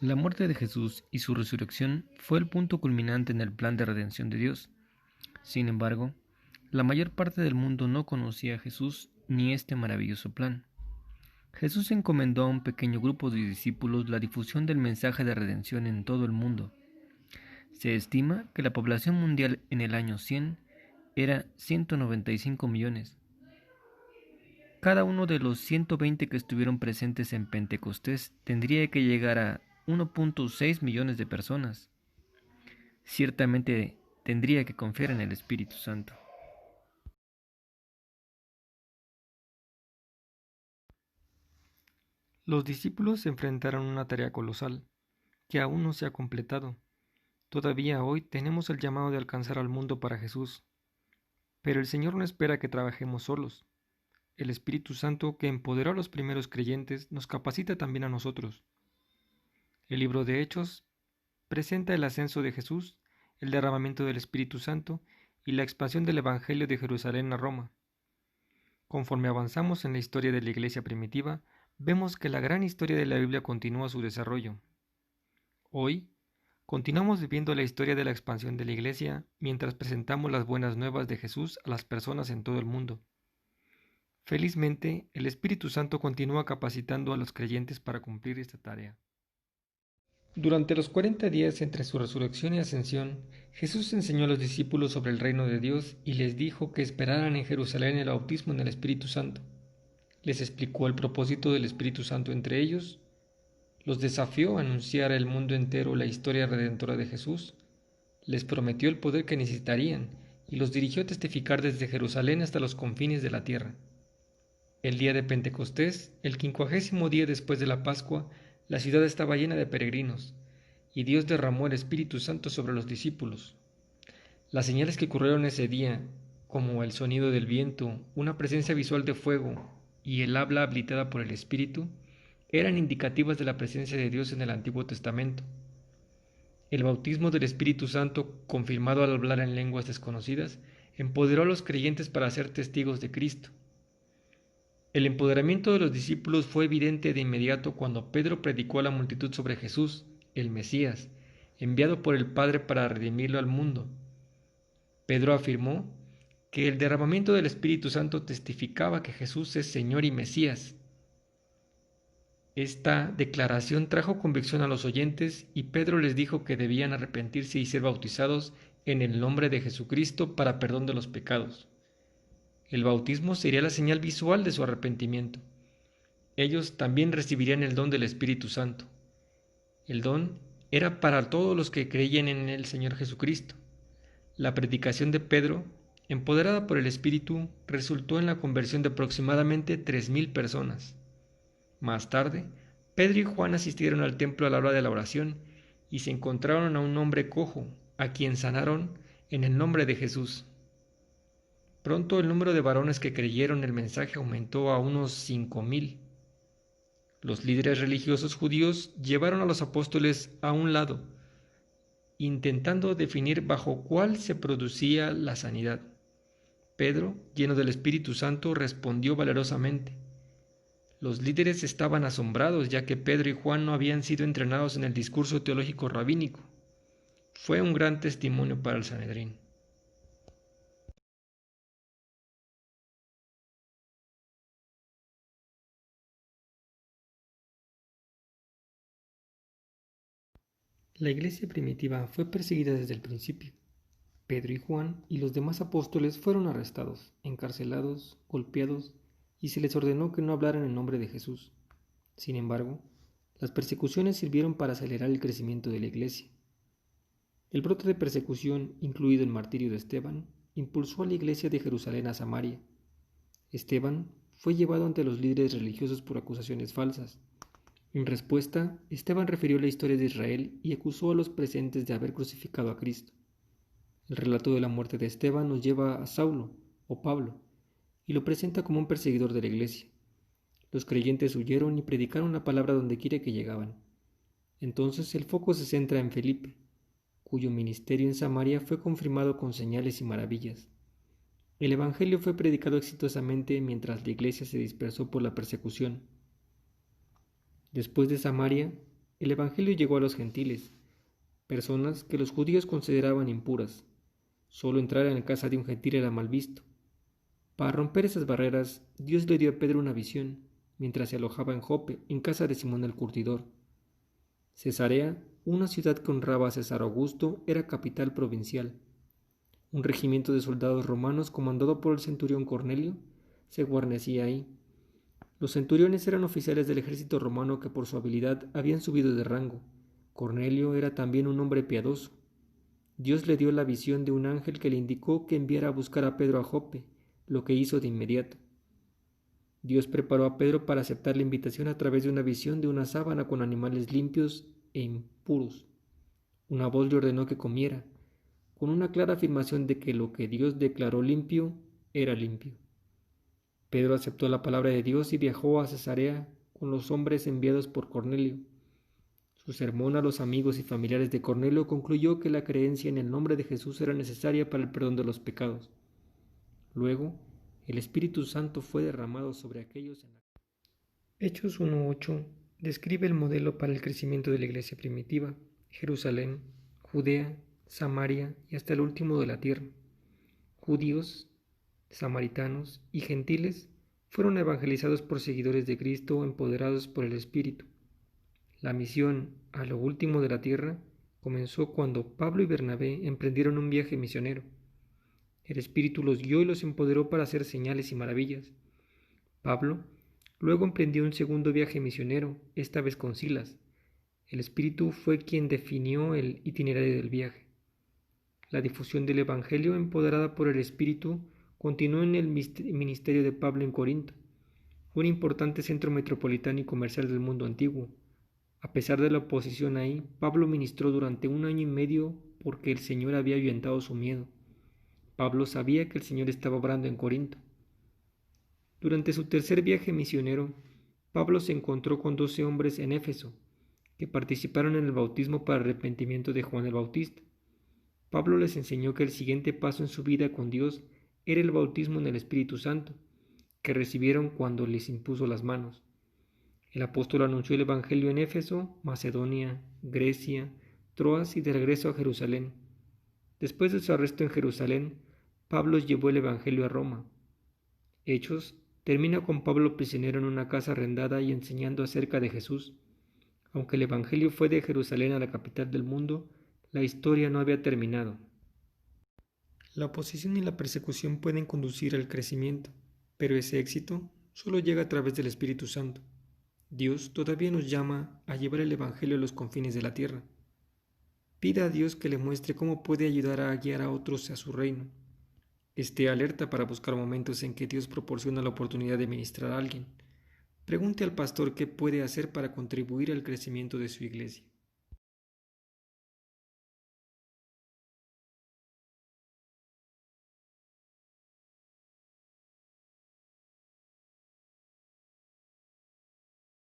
La muerte de Jesús y su resurrección fue el punto culminante en el plan de redención de Dios. Sin embargo, la mayor parte del mundo no conocía a Jesús ni este maravilloso plan. Jesús encomendó a un pequeño grupo de discípulos la difusión del mensaje de redención en todo el mundo. Se estima que la población mundial en el año 100 era 195 millones. Cada uno de los 120 que estuvieron presentes en Pentecostés tendría que llegar a 1.6 millones de personas. Ciertamente tendría que confiar en el Espíritu Santo. Los discípulos se enfrentaron a una tarea colosal, que aún no se ha completado. Todavía hoy tenemos el llamado de alcanzar al mundo para Jesús. Pero el Señor no espera que trabajemos solos. El Espíritu Santo que empoderó a los primeros creyentes nos capacita también a nosotros. El libro de Hechos presenta el ascenso de Jesús, el derramamiento del Espíritu Santo y la expansión del Evangelio de Jerusalén a Roma. Conforme avanzamos en la historia de la Iglesia primitiva, vemos que la gran historia de la Biblia continúa su desarrollo. Hoy, continuamos viviendo la historia de la expansión de la Iglesia mientras presentamos las buenas nuevas de Jesús a las personas en todo el mundo. Felizmente, el Espíritu Santo continúa capacitando a los creyentes para cumplir esta tarea. Durante los 40 días entre su resurrección y ascensión, Jesús enseñó a los discípulos sobre el reino de Dios y les dijo que esperaran en Jerusalén el bautismo en el Espíritu Santo. Les explicó el propósito del Espíritu Santo entre ellos, los desafió a anunciar al mundo entero la historia redentora de Jesús, les prometió el poder que necesitarían y los dirigió a testificar desde Jerusalén hasta los confines de la tierra. El día de Pentecostés, el 50º día después de la Pascua, la ciudad estaba llena de peregrinos, y Dios derramó el Espíritu Santo sobre los discípulos. Las señales que ocurrieron ese día, como el sonido del viento, una presencia visual de fuego y el habla habilitada por el Espíritu, eran indicativas de la presencia de Dios en el Antiguo Testamento. El bautismo del Espíritu Santo, confirmado al hablar en lenguas desconocidas, empoderó a los creyentes para ser testigos de Cristo. El empoderamiento de los discípulos fue evidente de inmediato cuando Pedro predicó a la multitud sobre Jesús, el Mesías, enviado por el Padre para redimirlo al mundo. Pedro afirmó que el derramamiento del Espíritu Santo testificaba que Jesús es Señor y Mesías. Esta declaración trajo convicción a los oyentes y Pedro les dijo que debían arrepentirse y ser bautizados en el nombre de Jesucristo para perdón de los pecados. El bautismo sería la señal visual de su arrepentimiento. Ellos también recibirían el don del Espíritu Santo. El don era para todos los que creían en el Señor Jesucristo. La predicación de Pedro, empoderada por el Espíritu, resultó en la conversión de aproximadamente 3,000 personas. Más tarde, Pedro y Juan asistieron al templo a la hora de la oración y se encontraron a un hombre cojo, a quien sanaron en el nombre de Jesús. Pronto el número de varones que creyeron el mensaje aumentó a unos 5,000. Los líderes religiosos judíos llevaron a los apóstoles a un lado, intentando definir bajo cuál se producía la sanidad. Pedro, lleno del Espíritu Santo, respondió valerosamente. Los líderes estaban asombrados ya que Pedro y Juan no habían sido entrenados en el discurso teológico rabínico. Fue un gran testimonio para el Sanedrín. La iglesia primitiva fue perseguida desde el principio. Pedro y Juan y los demás apóstoles fueron arrestados, encarcelados, golpeados y se les ordenó que no hablaran en nombre de Jesús. Sin embargo, las persecuciones sirvieron para acelerar el crecimiento de la iglesia. El brote de persecución, incluido el martirio de Esteban, impulsó a la iglesia de Jerusalén a Samaria. Esteban fue llevado ante los líderes religiosos por acusaciones falsas. En respuesta, Esteban refirió la historia de Israel y acusó a los presentes de haber crucificado a Cristo. El relato de la muerte de Esteban nos lleva a Saulo, o Pablo, y lo presenta como un perseguidor de la iglesia. Los creyentes huyeron y predicaron la palabra donde quiera que llegaban. Entonces el foco se centra en Felipe, cuyo ministerio en Samaria fue confirmado con señales y maravillas. El Evangelio fue predicado exitosamente mientras la iglesia se dispersó por la persecución. Después de Samaria, el Evangelio llegó a los gentiles, personas que los judíos consideraban impuras. Solo entrar en la casa de un gentil era mal visto. Para romper esas barreras, Dios le dio a Pedro una visión, mientras se alojaba en Jope, en casa de Simón el Curtidor. Cesarea, una ciudad que honraba a César Augusto, era capital provincial. Un regimiento de soldados romanos comandado por el centurión Cornelio se guarnecía ahí. Los centuriones eran oficiales del ejército romano que por su habilidad habían subido de rango. Cornelio era también un hombre piadoso. Dios le dio la visión de un ángel que le indicó que enviara a buscar a Pedro a Jope, lo que hizo de inmediato. Dios preparó a Pedro para aceptar la invitación a través de una visión de una sábana con animales limpios e impuros. Una voz le ordenó que comiera, con una clara afirmación de que lo que Dios declaró limpio era limpio. Pedro aceptó la palabra de Dios y viajó a Cesarea con los hombres enviados por Cornelio. Su sermón a los amigos y familiares de Cornelio concluyó que la creencia en el nombre de Jesús era necesaria para el perdón de los pecados. Luego, el Espíritu Santo fue derramado sobre aquellos en la... Hechos 1:8 describe el modelo para el crecimiento de la iglesia primitiva: Jerusalén, Judea, Samaria y hasta el último de la tierra. Judíos, samaritanos y gentiles fueron evangelizados por seguidores de Cristo empoderados por el Espíritu. La misión a lo último de la tierra comenzó cuando Pablo y Bernabé emprendieron un viaje misionero. El Espíritu los guió y los empoderó para hacer señales y maravillas. Pablo luego emprendió un segundo viaje misionero, esta vez con Silas. El Espíritu fue quien definió el itinerario del viaje. La difusión del Evangelio, empoderada por el Espíritu, continuó en el ministerio de Pablo en Corinto, un importante centro metropolitano y comercial del mundo antiguo. A pesar de la oposición ahí, Pablo ministró durante 1 año y medio porque el Señor había ahuyentado su miedo. Pablo sabía que el Señor estaba obrando en Corinto. Durante su tercer viaje misionero, Pablo se encontró con 12 hombres en Éfeso, que participaron en el bautismo para arrepentimiento de Juan el Bautista. Pablo les enseñó que el siguiente paso en su vida con Dios era el bautismo en el Espíritu Santo, que recibieron cuando les impuso las manos. El apóstol anunció el Evangelio en Éfeso, Macedonia, Grecia, Troas y de regreso a Jerusalén. Después de su arresto en Jerusalén, Pablo llevó el Evangelio a Roma. Hechos termina con Pablo prisionero en una casa arrendada y enseñando acerca de Jesús. Aunque el Evangelio fue de Jerusalén a la capital del mundo, la historia no había terminado. La oposición y la persecución pueden conducir al crecimiento, pero ese éxito solo llega a través del Espíritu Santo. Dios todavía nos llama a llevar el Evangelio a los confines de la tierra. Pida a Dios que le muestre cómo puede ayudar a guiar a otros a su reino. Esté alerta para buscar momentos en que Dios proporciona la oportunidad de ministrar a alguien. Pregunte al pastor qué puede hacer para contribuir al crecimiento de su iglesia.